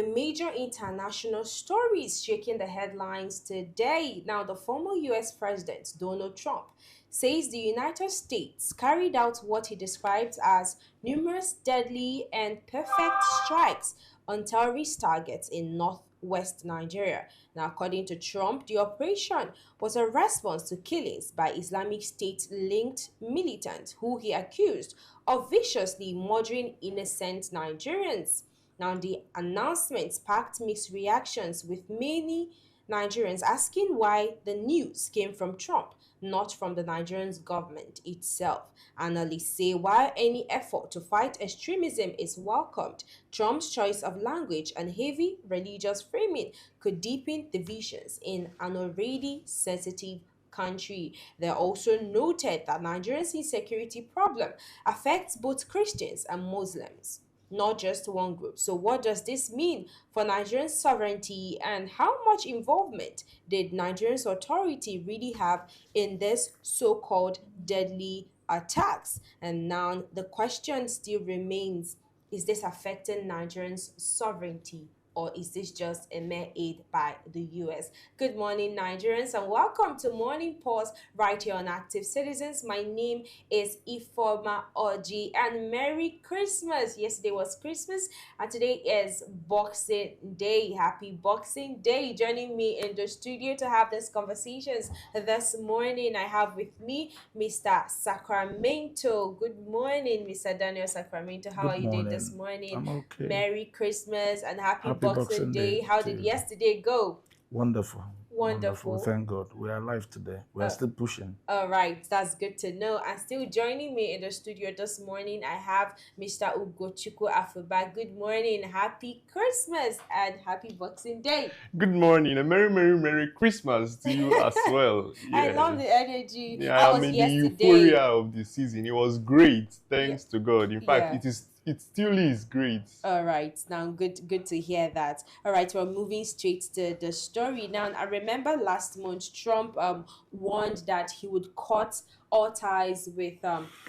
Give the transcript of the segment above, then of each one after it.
the major international stories shaking the headlines today. Now, the former US President Donald Trump says the United States carried out what he describes as numerous deadly and perfect strikes on terrorist targets in northwest Nigeria. Now, according to Trump, the operation was a response to killings by Islamic State linked militants who he accused of viciously murdering innocent Nigerians. Now, the announcement sparked mixed reactions, with many Nigerians asking why the news came from Trump, not from the Nigerian government itself. Analysts say while any effort to fight extremism is welcomed, Trump's choice of language and heavy religious framing could deepen divisions in an already sensitive country. They also noted that Nigeria's insecurity problem affects both Christians and Muslims, not just one group. So, what does this mean for Nigerian sovereignty, and how much involvement did Nigeria's authority really have in this so called deadly attacks? And now the question still remains, is this affecting Nigerians' sovereignty? Or is this just a mere aid by the US? Good morning, Nigerians, and welcome to Morning Pause right here on Active Citizens. My name is Ifoma Oji, and Merry Christmas. Yesterday was Christmas, and today is Boxing Day. Happy Boxing Day. Joining me in the studio to have these conversations this morning, I have with me Mr. Sacramento. Good morning, Mr. Daniel Sacramento. How are you doing this morning? I'm okay. Merry Christmas and happy Happy Boxing Day. How did yesterday go? Wonderful. Wonderful. Thank God. We are alive today. We are still pushing. All right. That's good to know. And still joining me in the studio this morning, I have Mr. Ugochukwu Afuba. Good morning. Happy Christmas and happy Boxing Day. Good morning. A Merry Christmas to you as well. Yeah. I love the energy. Yeah, I mean, the euphoria of the season. It was great. Thanks to God. In fact, it still is great. All right. Now, good to hear that. All right, we're moving straight to the story. Now, I remember last month, Trump warned that he would cut all ties with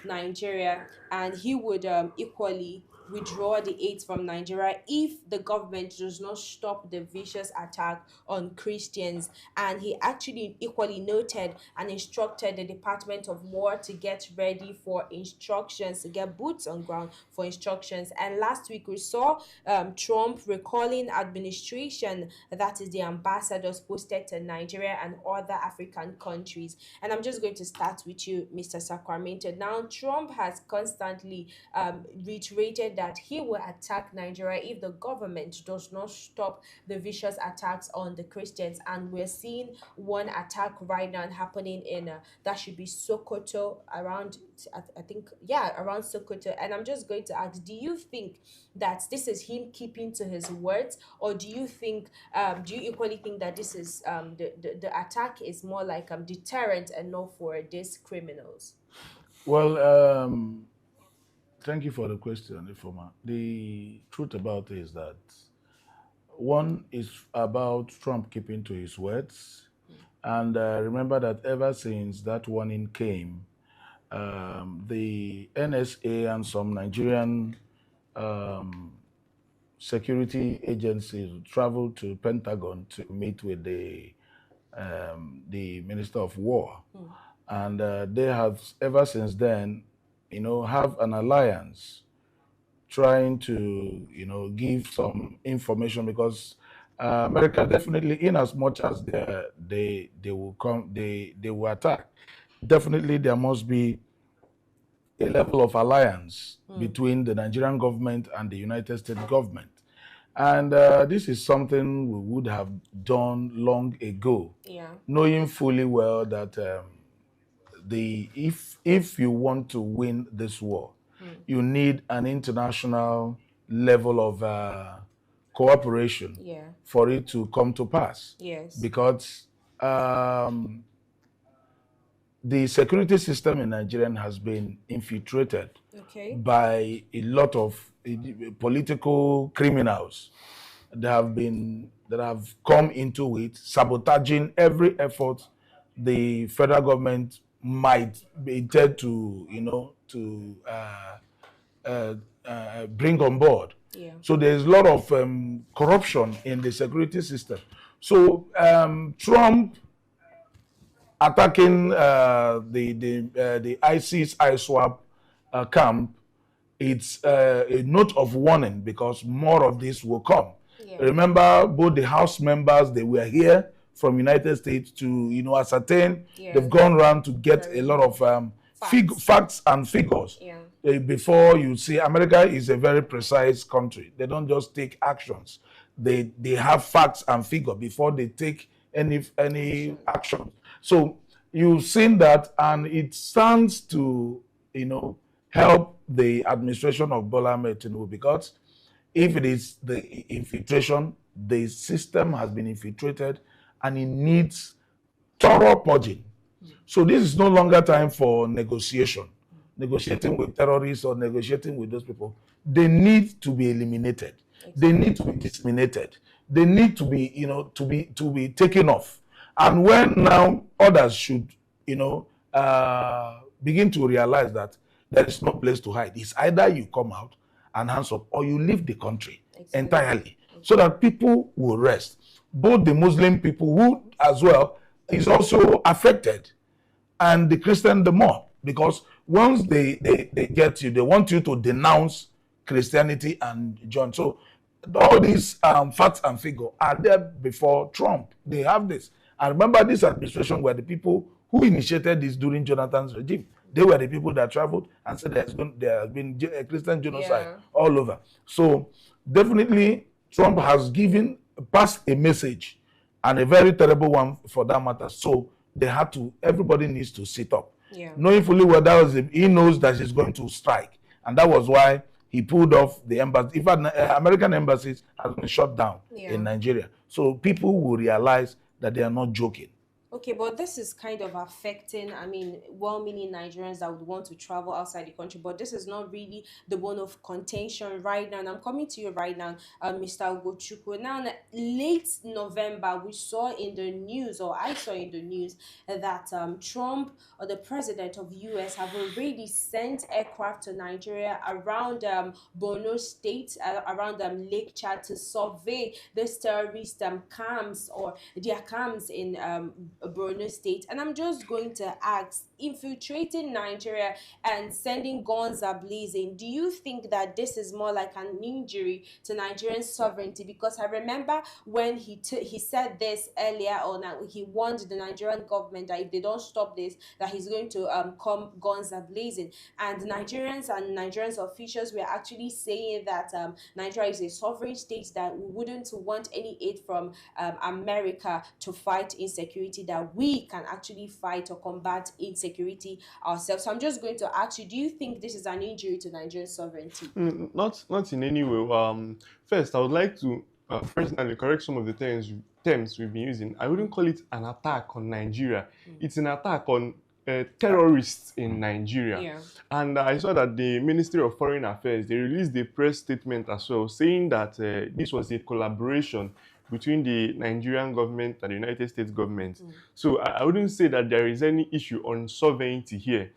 Nigeria, and he would equally withdraw the aid from Nigeria if the government does not stop the vicious attack on Christians. And he actually equally noted and instructed the Department of War to get ready for instructions, to get boots on ground for instructions. And last week we saw Trump recalling administration, that is the ambassadors posted to Nigeria and other African countries. And I'm just going to start with you, Mr. Sacramento. Now, Trump has constantly reiterated that he will attack Nigeria if the government does not stop the vicious attacks on the Christians. And we're seeing one attack right now happening in that should be Sokoto, around around Sokoto. And I'm just going to ask, do you think that this is him keeping to his words, or do you think do you equally think that this is the attack is more like deterrent enough for these criminals? Well, thank you for the question, Ifoma. The truth about it is that one is about Trump keeping to his words. And remember that ever since that warning came, the NSA and some Nigerian security agencies traveled to Pentagon to meet with the Minister of War. And they have, ever since then, have an alliance trying to, give some information, because America definitely, in as much as they will attack, definitely there must be a level of alliance between the Nigerian government and the United States government. And this is something we would have done long ago, knowing fully well that if you want to win this war, you need an international level of cooperation for it to come to pass. Yes. Because the security system in Nigeria has been infiltrated by a lot of political criminals that have come into it, sabotaging every effort the federal government might intend to, bring on board. Yeah. So there's a lot of corruption in the security system. So Trump attacking the ISIS ISWAP camp, it's a note of warning because more of this will come. Yeah. Remember, both the House members, they were here from United States to, ascertain. Yeah. They've gone around to get a lot of facts and figures. Yeah. Before you see, America is a very precise country. They don't just take actions. They have facts and figure before they take any action. So you've seen that, and it stands to, help the administration of Bola Ahmed Tinubu, because if it is the infiltration, the system has been infiltrated and it needs thorough purging. So this is no longer time for negotiation, negotiating with terrorists or negotiating with those people. They need to be eliminated. They need to be disseminated. They need to be, to be taken off. And when now others should, begin to realize that there is no place to hide. It's either you come out and hands up, or you leave the country entirely, so that people will rest. Both the Muslim people, who as well is also affected, and the Christian the more, because once they get you, they want you to denounce Christianity and John. So all these facts and figures are there before Trump. They have this. And remember, this administration were the people who initiated this during Jonathan's regime. They were the people that traveled and said there has been a Christian genocide all over. So definitely Trump has passed a message, and a very terrible one for that matter. So everybody needs to sit up. Knowing fully well he knows that he's going to strike. And that was why he pulled off the embassy. In fact, American embassies have been shut down in Nigeria. So people will realize that they are not joking. Okay, but this is kind of affecting, well-meaning Nigerians that would want to travel outside the country, but this is not really the bone of contention right now. And I'm coming to you right now, Mr. Ugochukwu. Now, late November, we saw in the news, or I saw in the news, that Trump, or the president of US, have already sent aircraft to Nigeria around Borno State, around Lake Chad, to survey these terrorist camps, or their camps in Borno State. And I'm just going to ask, infiltrating Nigeria and sending guns a-blazing, do you think that this is more like an injury to Nigerian sovereignty? Because I remember when he said this earlier on, he warned the Nigerian government that if they don't stop this, that he's going to come guns a-blazing. And Nigerian officials were actually saying that Nigeria is a sovereign state, that we wouldn't want any aid from America to fight insecurity, that we can actually fight or combat insecurity ourselves. So I'm just going to ask you, do you think this is an injury to Nigerian sovereignty? Not in any way. First, I would like to personally correct some of the terms we've been using. I wouldn't call it an attack on Nigeria. It's an attack on terrorists in Nigeria. And I saw that the Ministry of Foreign Affairs, they released a press statement as well, saying that this was a collaboration between the Nigerian government and the United States government. So I wouldn't say that there is any issue on sovereignty here.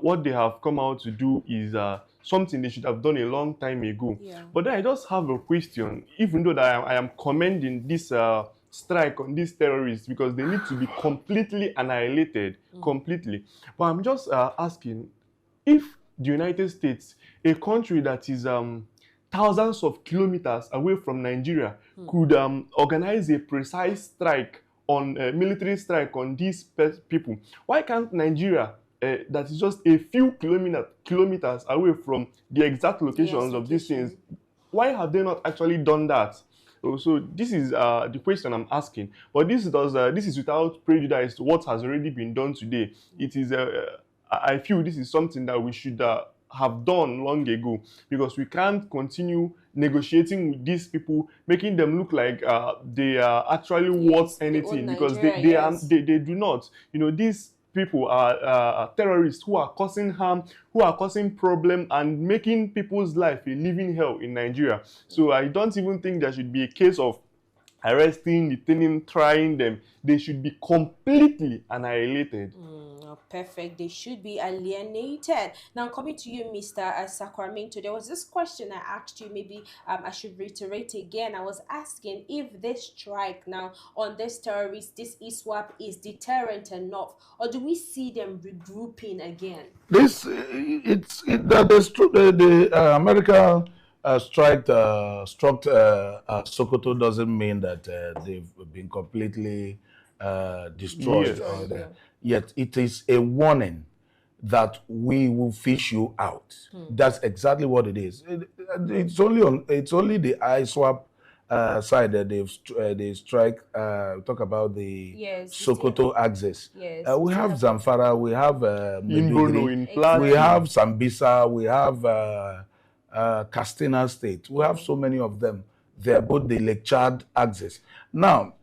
What they have come out to do is something they should have done a long time ago. But then I just have a question, even though that I am commending this strike on these terrorists, because they need to be completely annihilated, completely. But I'm just asking, if the United States, a country that is thousands of kilometers away from Nigeria, could organize a precise strike on military strike on these people, why can't Nigeria, that is just a few kilometers away from the exact locations of these things, why have they not actually done that? So this is the question I'm asking. But this is without prejudice to what has already been done today. It is I feel this is something that we should have done long ago, because we can't continue negotiating with these people, making them look like they are actually worth anything, because they do not. These people are terrorists who are causing harm, who are causing problem, and making people's life a living hell in Nigeria. So I don't even think there should be a case of arresting, detaining, trying them. They should be completely annihilated. Perfect. They should be alienated. Now, coming to you, Mr. Sacramento, there was this question I asked you. Maybe I should reiterate again. I was asking if this strike now on this terrorists, this ISWAP is deterrent enough, or do we see them regrouping again? This the America struck Sokoto doesn't mean that they've been completely destroyed. Yes. Yet it is a warning that we will fish you out. That's exactly what it is. It's only the ISWAP side that they strike. Talk about the Yes, Sokoto axis. Yes. We have Zamfara, we have In Bono, Maiduguri, in Exactly. Plateau. we have Sambisa, we have Castina State. We have so many of them. They are both the Lake Chad axis. Now,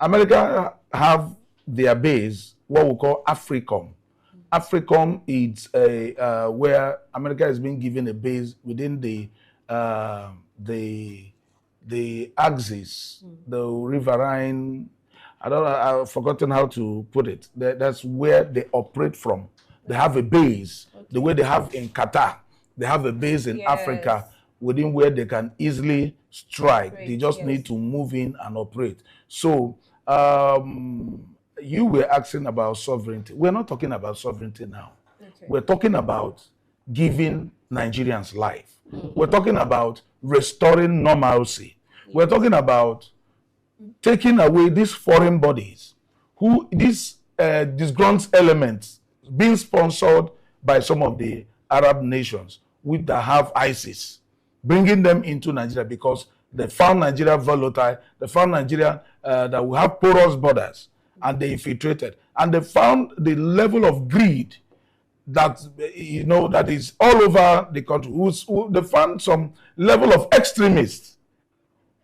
America have their base, what we call AFRICOM. AFRICOM is where America is being given a base within the axis, the riverine. I've forgotten how to put it. That's where they operate from. They have a base, the way they have in Qatar. They have a base in Yes. Africa within where they can easily strike. They just Yes. need to move in and operate. So you were asking about sovereignty. We're not talking about sovereignty now. Okay. We're talking about giving Nigerians life. We're talking about restoring normalcy. We're talking about taking away these foreign bodies, these disgruntled elements being sponsored by some of the Arab nations that have ISIS, bringing them into Nigeria because they found Nigeria volatile, they found Nigeria that will have porous borders, and they infiltrated. And they found the level of greed that that is all over the country. They found some level of extremists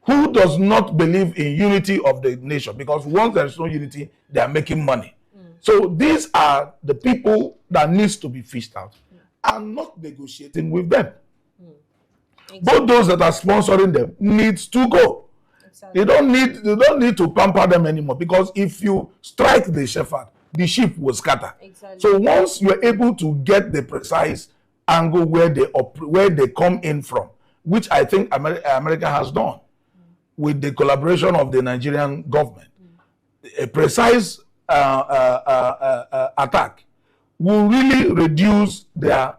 who does not believe in unity of the nation, because once there is no unity, they are making money. So these are the people that needs to be fished out, and not negotiating with them. Both those that are sponsoring them needs to go. Exactly. They don't need to pamper them anymore, because if you strike the shepherd, the sheep will scatter. Exactly. So once you're able to get the precise angle where they come in from, which I think America has done with the collaboration of the Nigerian government, a precise attack will really reduce their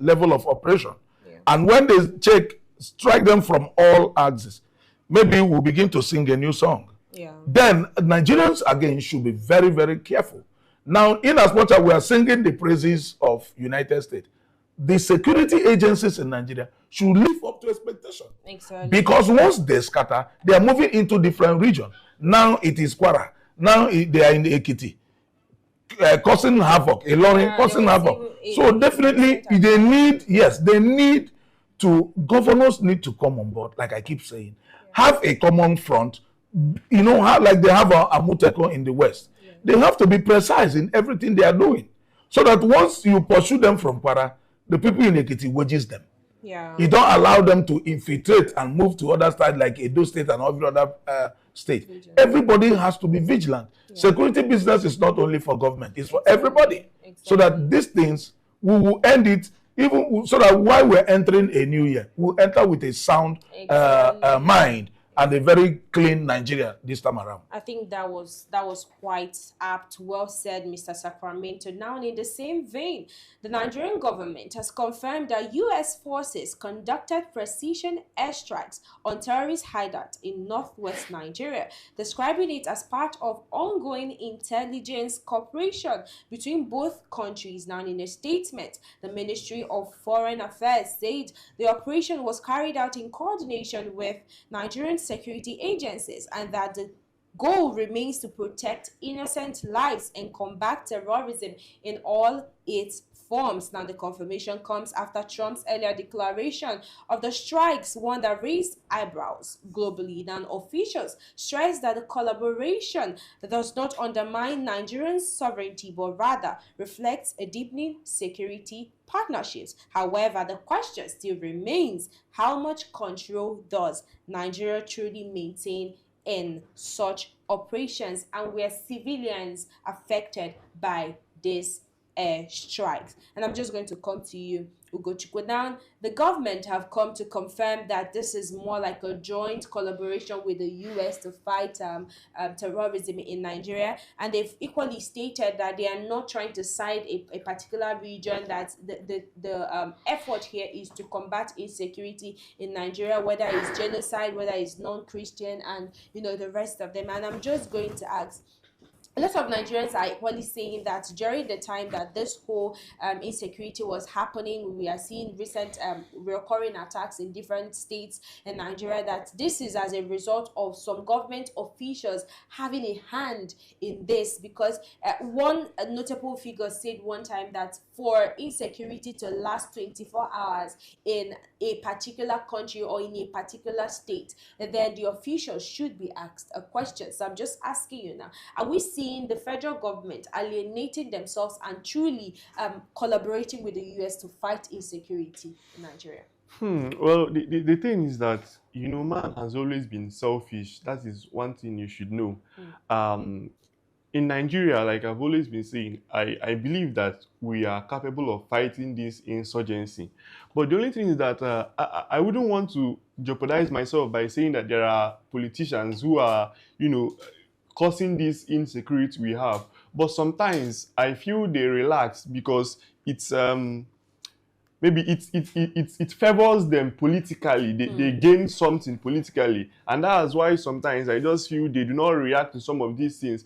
level of operation. Yeah. And when they strike them from all axes, maybe we'll begin to sing a new song. Yeah. Then Nigerians again should be very, very careful. Now, in as much as we are singing the praises of United States, the security agencies in Nigeria should live up to expectation. Exactly. Because once they scatter, they are moving into different regions. Now it is Kwara. Now they are in Ekiti, causing havoc. Ilorin causing havoc. So definitely they need to, governors need to come on board, like I keep saying. Have a common front, like they have a Amuteko in the West. Yeah. They have to be precise in everything they are doing, so that once you pursue them from Kwara, the people in Ekiti wages them. Yeah. You don't allow them to infiltrate and move to other sides like Edo State and every other state. Vigilant. Everybody has to be vigilant. Yeah. Security business is not only for government, it's for everybody. Exactly. So that these things, we will end it, even so that while we're entering a new year, we'll enter with a sound mind and a very clean Nigeria this time around. I think that was quite apt. Well said, Mr. Sacramento. Now, in the same vein, the Nigerian government has confirmed that U.S. forces conducted precision airstrikes on terrorist hideouts in northwest Nigeria, describing it as part of ongoing intelligence cooperation between both countries. Now, in a statement, the Ministry of Foreign Affairs said the operation was carried out in coordination with Nigerian security agencies, and that the goal remains to protect innocent lives and combat terrorism in all its forms. Now, the confirmation comes after Trump's earlier declaration of the strikes, one that raised eyebrows globally. Now, officials stressed that the collaboration does not undermine Nigerian sovereignty, but rather reflects a deepening security partnerships. However, the question still remains, how much control does Nigeria truly maintain in such operations, and were civilians affected by this strikes. And I'm just going to come to you, Ugochukwu. Now, the government have come to confirm that this is more like a joint collaboration with the US to fight terrorism in Nigeria, and they've equally stated that they are not trying to side a particular region, that the effort here is to combat insecurity in Nigeria, whether it's genocide, whether it's non-Christian, and the rest of them. And I'm just going to ask, a lot of Nigerians are equally saying that during the time that this whole insecurity was happening, we are seeing recent recurring attacks in different states in Nigeria, that this is as a result of some government officials having a hand in this, because one notable figure said one time that for insecurity to last 24 hours in a particular country or in a particular state, then the officials should be asked a question. So I'm just asking you now, are we seeing the federal government alienating themselves and truly collaborating with the US to fight insecurity in Nigeria? Well, the thing is that, man has always been selfish. That is one thing you should know. In Nigeria, like I've always been saying, I believe that we are capable of fighting this insurgency. But the only thing is that I wouldn't want to jeopardize myself by saying that there are politicians who are, causing this insecurity we have. But sometimes I feel they relax because it's maybe it favors them politically. They gain something politically, and that's why sometimes I just feel they do not react to some of these things,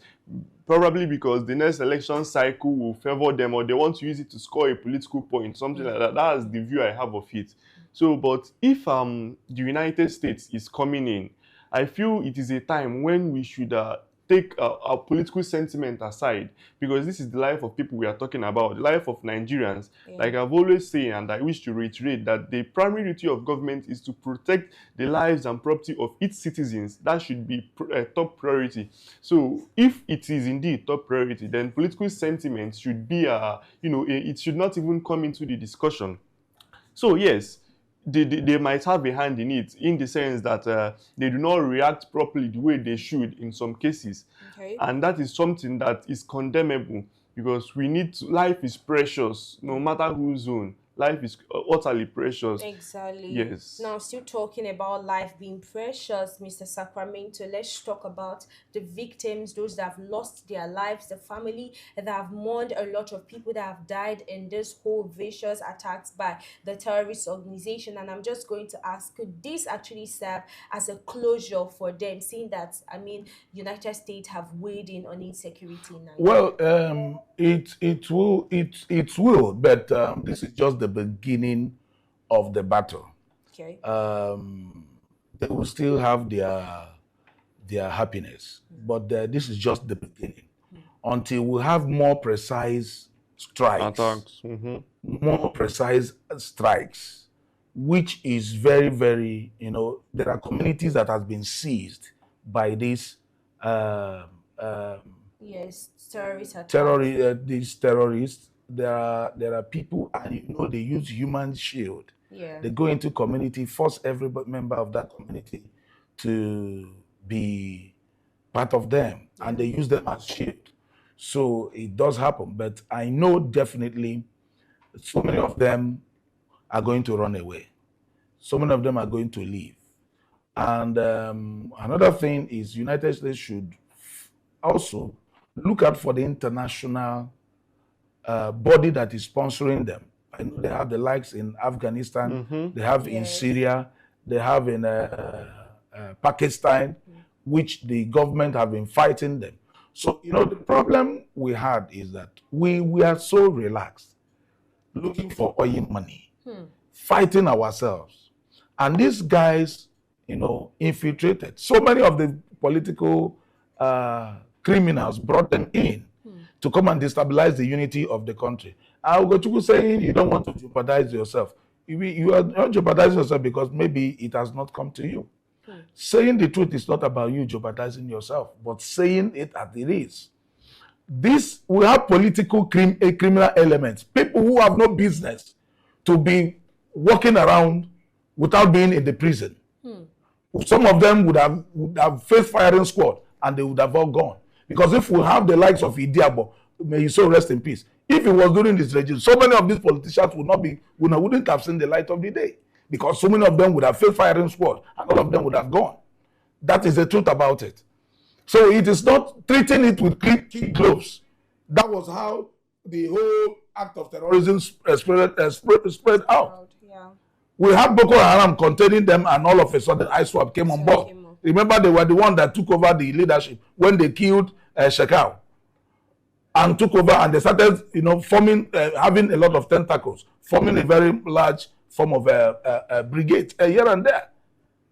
probably because the next election cycle will favor them, or they want to use it to score a political point, something like that. That's the view I have of it. So, but if the United States is coming in, I feel it is a time when we should take our political sentiment aside, because this is the life of people we are talking about, the life of Nigerians. Like I've always said, and I wish to reiterate, that the primary duty of government is to protect the lives and property of its citizens. That should be top priority. So if it is indeed top priority, then political sentiment should be, it should not even come into the discussion. So yes, they might have a hand in it, in the sense that they do not react properly the way they should in some cases. Okay. And that is something that is condemnable, because we need to, life is precious, no matter whose own. Life is utterly precious. Exactly. Yes. Now, still talking about life being precious, Mr. Sacramento, let's talk about the victims, those that have lost their lives, the family that have mourned, a lot of people that have died in this whole vicious attacks by the terrorist organization. And I'm just going to ask, could this actually serve as a closure for them, seeing that, United States have weighed in on insecurity in Nigeria? Well, it will, but this is just the beginning of the battle. Okay. They will still have their happiness, but this is just the beginning. Until we have more precise strikes, more precise strikes, which is very, very, there are communities that have been seized by these yes, these terrorists. There are people, and they use human shield. Yeah. They go into community, force every member of that community to be part of them, and they use them as shield. So it does happen, but I know definitely so many of them are going to run away. So many of them are going to leave. And another thing is, United States should also look out for the international body that is sponsoring them. I know they have the likes in Afghanistan, they have in Syria, they have in Pakistan, which the government have been fighting them. So, the problem we had is that we are so relaxed, looking for oil money, fighting ourselves. And these guys, infiltrated. So many of the political criminals brought them in to come and destabilize the unity of the country. Ugochukwu saying you don't want to jeopardize yourself. You are not jeopardizing yourself because maybe it has not come to you. Saying the truth is not about you jeopardizing yourself, but saying it as it is. This, we have political criminal elements, people who have no business to be walking around without being in the prison. Some of them would have faced firing squad and they would have all gone. Because if we have the likes of Idiabo, may his soul rest in peace. If it was during this regime, so many of these politicians wouldn't have seen the light of the day. Because so many of them would have faced firing squad and all of them would have gone. That is the truth about it. So it is not treating it with kid gloves. That was how the whole act of terrorism spread out. Yeah. We have Boko Haram containing them, and all of a sudden ISWAP came on board. Remember, they were the one that took over the leadership when they killed Shekau and took over, and they started, forming, having a lot of tentacles, forming a very large form of a brigade here and there.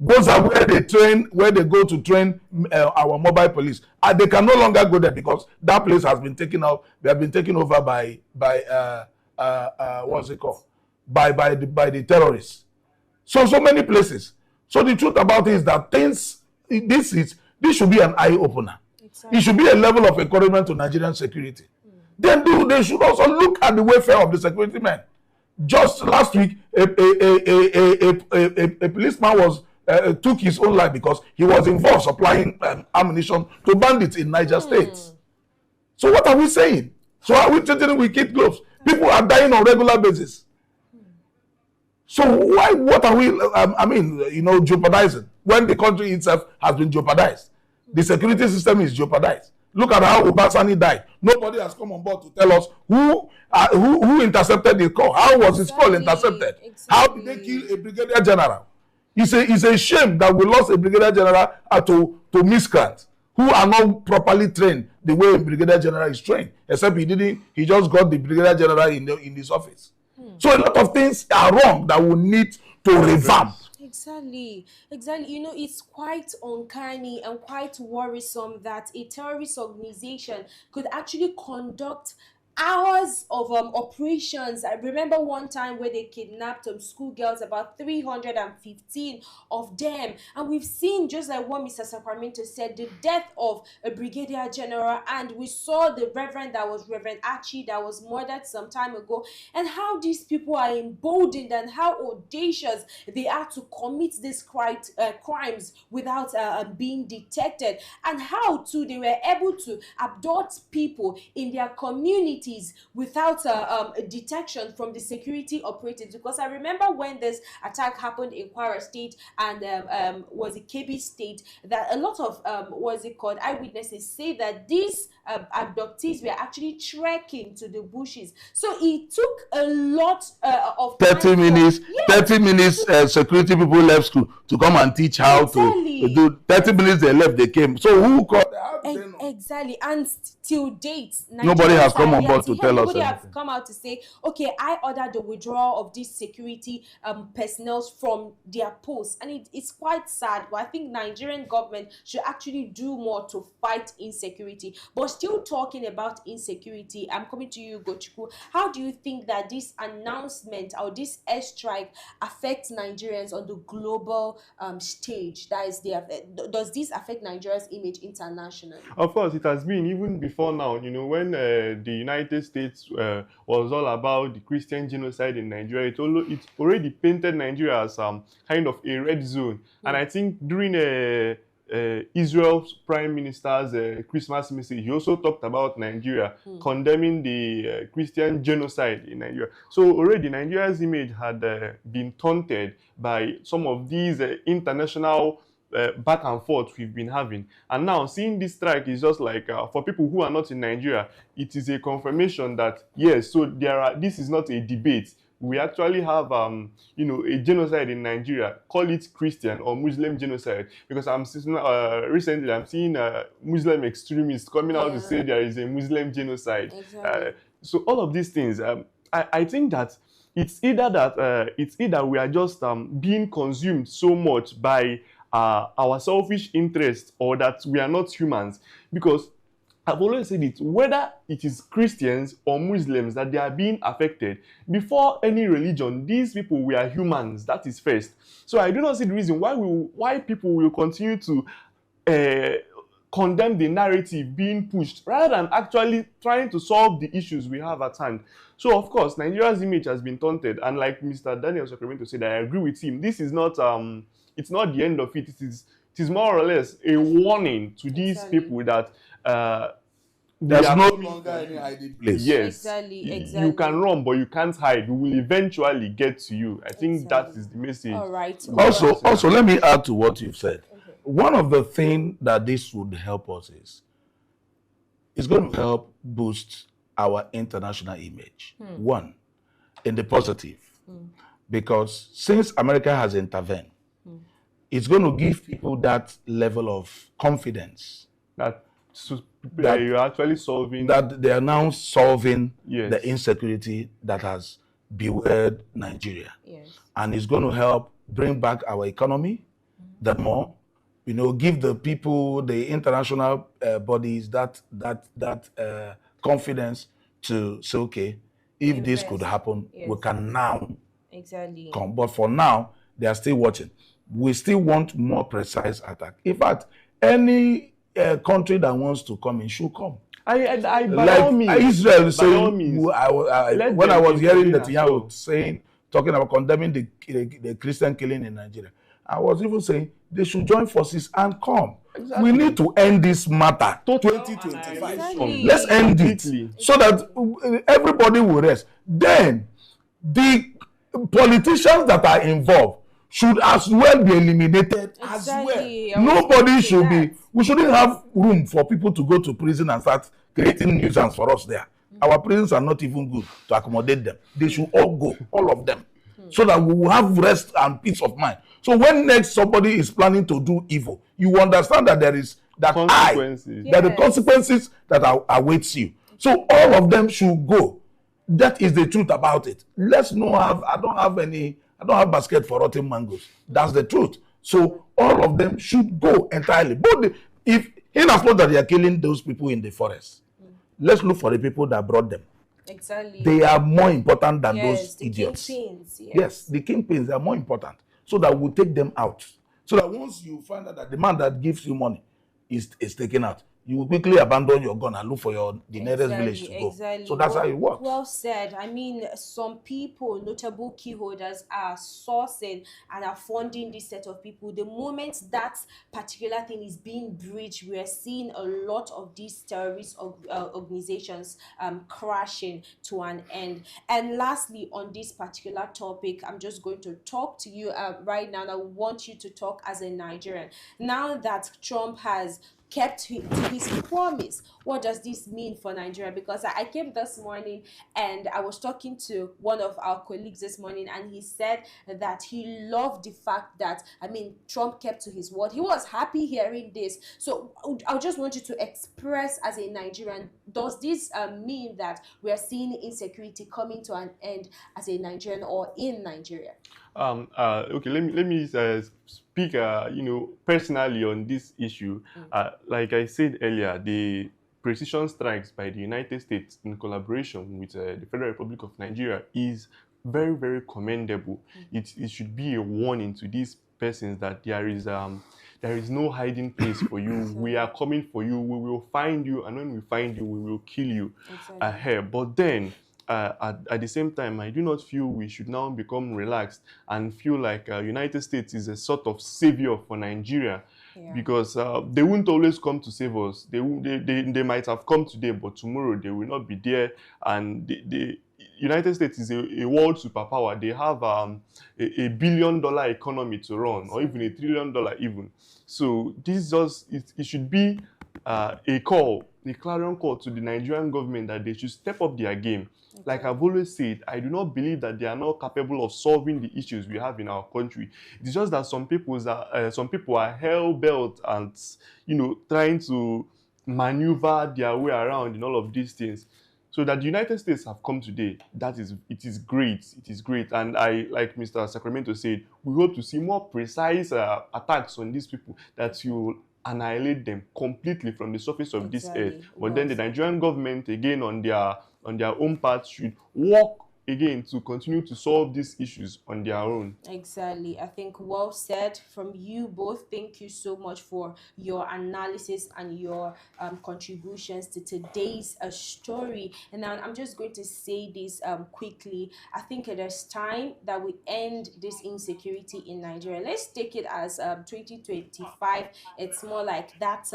Those are where they train, where they go to train our mobile police. And they can no longer go there because that place has been taken out. They have been taken over by what's it called? By the terrorists. So many places. So the truth about it is that this should be an eye opener. Exactly. It should be a level of encouragement to Nigerian security. Then they should also look at the welfare of the security men. Just last week, a policeman took his own life because he was involved supplying ammunition to bandits in Niger State. So what are we saying? So are we treating with kid gloves? People are dying on a regular basis. So what are we, jeopardizing when the country itself has been jeopardized? The security system is jeopardized. Look at how Obasani died. Nobody has come on board to tell us who intercepted the call. How was his call intercepted? Exactly. How did they kill a brigadier general? It's a shame that we lost a brigadier general to miscreants who are not properly trained the way a brigadier general is trained. Except he just got the brigadier general in his office. So a lot of things are wrong that we need to revamp. Exactly. It's quite uncanny and quite worrisome that a terrorist organization could actually conduct hours of operations. I remember one time where they kidnapped schoolgirls, about 315 of them, and we've seen, just like what Mr. Sacramento said, the death of a brigadier general, and we saw the Reverend Archie that was murdered some time ago, and how these people are emboldened and how audacious they are to commit these crimes without being detected, and how too they were able to abduct people in their community without detection from the security operatives. Because I remember when this attack happened in Kwara State and was it Kebbi State, that a lot of eyewitnesses say that these abductees were actually trekking to the bushes. So it took a lot of 30 minutes. 30 minutes. Security people left school to come and teach how to do. 30 minutes they left, they came. So who called? Exactly, and till date, nobody has come on board to tell us. Nobody has come out to say, okay, I ordered the withdrawal of these security personnel from their posts, and it's quite sad. But I think Nigerian government should actually do more to fight insecurity. But still talking about insecurity, I'm coming to you, Gochukwu. How do you think that this announcement or this airstrike affects Nigerians on the global stage? That is, does this affect Nigeria's image internationally? Of course, it has been even before now. When the United States was all about the Christian genocide in Nigeria, it already painted Nigeria as kind of a red zone. And I think during Israel's Prime Minister's Christmas message, he also talked about Nigeria, condemning the Christian genocide in Nigeria. So already Nigeria's image had been taunted by some of these international back and forth we've been having. And now seeing this strike is just like, for people who are not in Nigeria, it is a confirmation that, yes, so this is not a debate. We actually have, a genocide in Nigeria. Call it Christian or Muslim genocide. Because recently I'm seeing Muslim extremists coming out to say there is a Muslim genocide. Exactly. So all of these things, I think that it's either we are just being consumed so much by our selfish interests, or that we are not humans. Because I've always said it, whether it is Christians or Muslims that they are being affected, before any religion, these people, we are humans. That is first. So I do not see the reason why people will continue to condemn the narrative being pushed rather than actually trying to solve the issues we have at hand. So of course, Nigeria's image has been taunted, and like Mr. Daniel Sacramento said, I agree with him. This is not it's not the end of it. It is more or less a warning to these people that there's no longer any hiding place. Yes, exactly. You can run, but you can't hide. We will eventually get to you. I think that is the message. All right. Also, let me add to what you've said. Okay. One of the things that this would help us is it's going to help boost our international image. One, in the positive, because since America has intervened, it's going to give people that level of confidence that you're actually solving, that they are now solving the insecurity that has bewildered Nigeria. And it's going to help bring back our economy that more, give the people, the international bodies that confidence to say, okay, if this could happen, we can now come. But for now, they are still watching. We still want more precise attack. In fact, any country that wants to come in should come. By all means, Israel saying, when I was hearing Netanyahu talking about condemning the Christian killing in Nigeria, I was even saying they should join forces and come. Exactly. We need to end this matter. 2025. Exactly. Let's end it so that everybody will rest. Then the politicians that are involved should as well be eliminated as well. Nobody should be. We shouldn't have room for people to go to prison and start creating nuisance for us there. Our prisons are not even good to accommodate them. They should all go, all of them, so that we will have rest and peace of mind. So when next somebody is planning to do evil, you understand that there is that consequences. That the consequences that awaits you. So all of them should go. That is the truth about it. Let's not have. I don't have basket for rotten mangoes. That's the truth. So all of them should go entirely. But if in as much that they are killing those people in the forest, let's look for the people that brought them. Exactly. They are more important than those the idiots. Kingpins, yes, the kingpins are more important. So that we'll take them out. So that once you find out that the man that gives you money is taken out, you will quickly abandon your gun and look for the nearest village to go. So that's how it works. Well said. I mean, some people, notable key holders, are sourcing and are funding this set of people. The moment that particular thing is being breached, we are seeing a lot of these terrorist organizations crashing to an end. And lastly, on this particular topic, I'm just going to talk to you right now. And I want you to talk as a Nigerian. Now that Trump has kept to his promise, what does this mean for Nigeria? Because I came this morning and I was talking to one of our colleagues this morning, and he said that he loved the fact that, Trump kept to his word. He was happy hearing this. So I just want you to express as a Nigerian, does this mean that we are seeing insecurity coming to an end as a Nigerian or in Nigeria? Okay, let me speak, personally on this issue. Like I said earlier, the precision strikes by the United States in collaboration with the Federal Republic of Nigeria is very, very commendable. It should be a warning to these persons that there is no hiding place for you. We are coming for you. We will find you, and when we find you, we will kill you. But then, at the same time, I do not feel we should now become relaxed and feel like United States is a sort of savior for Nigeria, because they won't always come to save us. They might have come today, but tomorrow they will not be there. And the United States is a world superpower. They have a $1 billion economy to run, or even $1 trillion even. So this it should be a clarion call to the Nigerian government that they should step up their game. Like I've always said, I do not believe that they are not capable of solving the issues we have in our country. It's just that some people are hell-bent and trying to maneuver their way around in all of these things. So that the United States have come today, it is great. It is great. And I, like Mr. Sacramento said, we hope to see more precise attacks on these people that will annihilate them completely from the surface of this earth. But then the Nigerian government, again, on their own part, should work again to continue to solve these issues on their own. Exactly. I think well said from you both. Thank you so much for your analysis and your contributions to today's story. And now I'm just going to say this quickly. I think it is time that we end this insecurity in Nigeria. Let's take it as 2025. It's more like that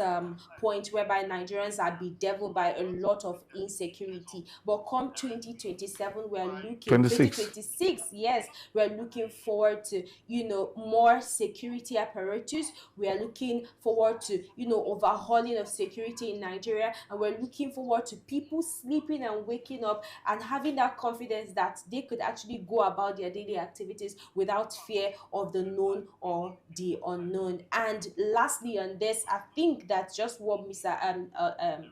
point whereby Nigerians are bedeviled by a lot of insecurity. But come 2027, we're looking 26. 2026, yes, we're looking forward to, you know, more security apparatus. We are looking forward to, you know, overhauling of security in Nigeria, and we're looking forward to people sleeping and waking up and having that confidence that they could actually go about their daily activities without fear of the known or the unknown. And lastly on this, I think that's just what Mr.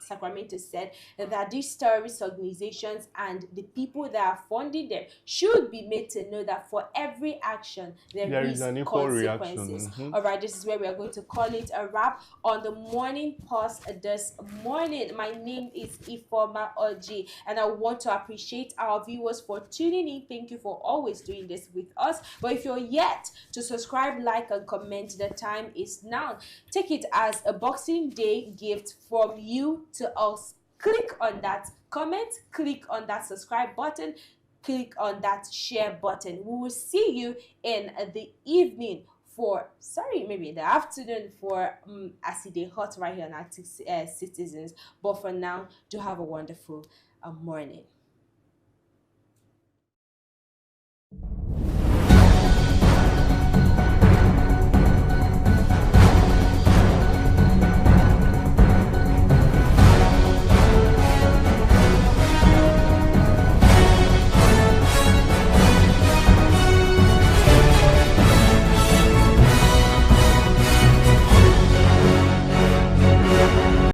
Sacramento said, that these terrorist organizations and the people that are funding them should be made to know that for every action there is an equal consequences. reaction. All right, this is where we are going to call it a wrap on the morning pause this morning. My name is Ifoma Oji, and I want to appreciate our viewers for tuning in. Thank you for always doing this with us. But if you're yet to subscribe, like, and comment, the time is now. Take it as a Boxing Day gift from you to us. Click on that comment, click on that subscribe button, click on that share button. We will see you in the evening for, maybe in the afternoon for Acide Hot right here on Active Citizens. But for now, do have a wonderful morning.